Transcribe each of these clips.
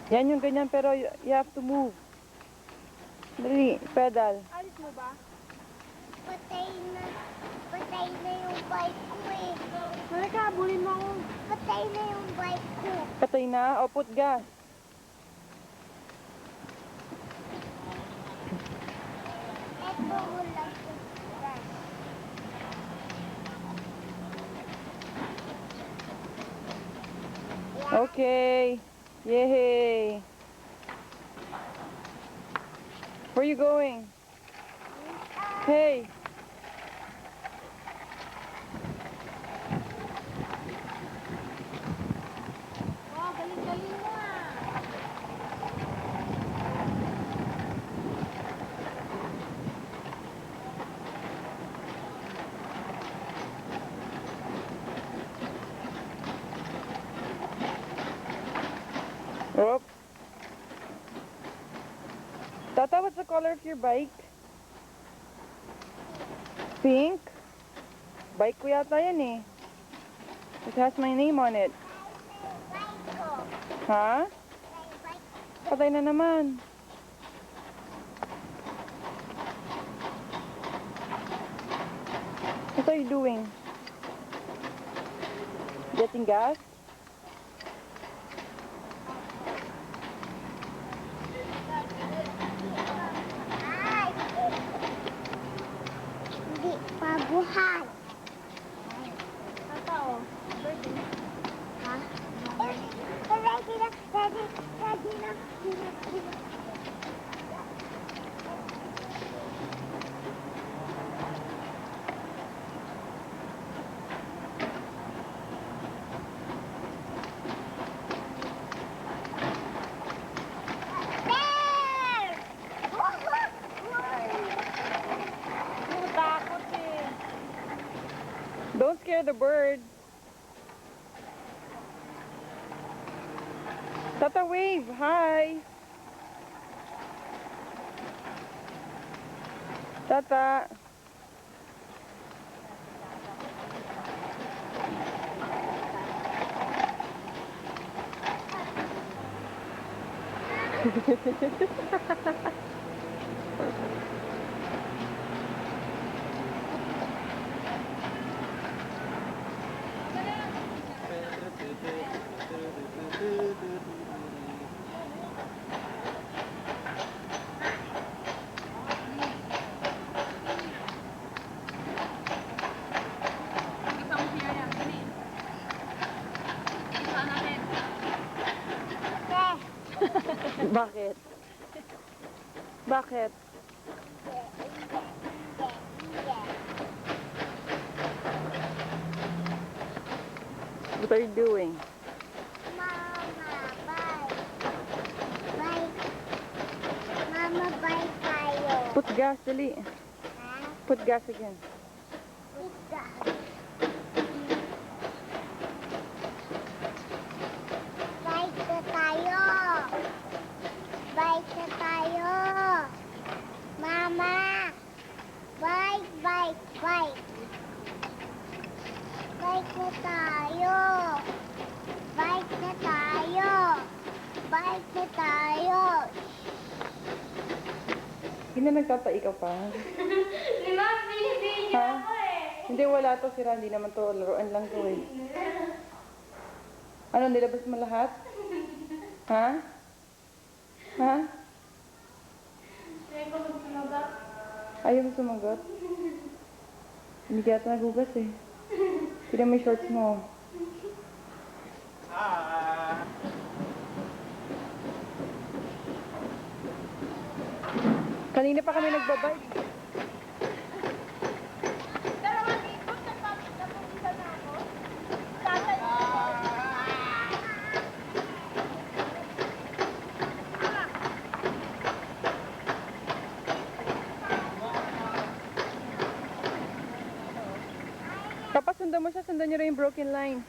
Yan yung ganyan, pero you have to move. Dali, pedal. Alis mo ba? Patay na yung bike ko eh. Halika, bulin mo ako. Patay na yung bike ko. Patay na, o put gas. Eto wala yung gas. Okay. Yay. Where are you going? Hey. Oh, galing-galing mo ah. Oh. Tata, what's the color of your bike? Pink? Bike ko yata yan eh. It has my name on it. Bike ko. Ha? Bike. Patay na naman. What are you doing? Getting gas? Ay! Hindi pa buhay. Tata, oh. Birthday. Ha? Ready na. Ready na. There! Takot eh. Don't scare the bird. Tata, wave. Hi. Tata. Bakit? Bakit? What are you doing? Mama, bye. Bye. Mama, bye tayo. Put gas, dali. Ha? Put gas again. Pizza. Bye na tayo. Bye na tayo. Mama. Bye, bye, bye. Bye na tayo. Bye na tayo. Bye na tayo. Hindi na nagtataikaw pa. Di ba, binibigyan Ha? ako eh. Hindi, wala to, sira. Hindi naman to. Laruan lang to eh. Ano, nilabas mo lahat? Ha? Ha? Hindi ko magsumagat. Ayaw mo sumagot? Hindi kaya ito nagugas eh. Tignan mo yung shorts mo. Kanina pa kami nagbabike. Dalawang libo, napag-isa na ako. Tatay ko. Kapag sundan mo siya, sundan niyo rin yung broken line.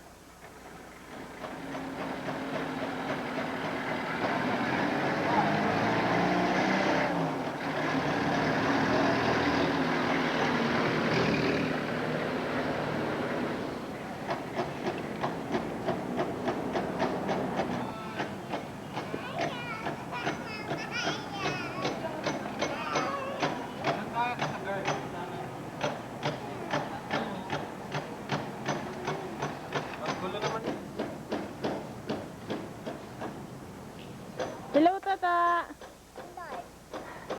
Hello, Tata!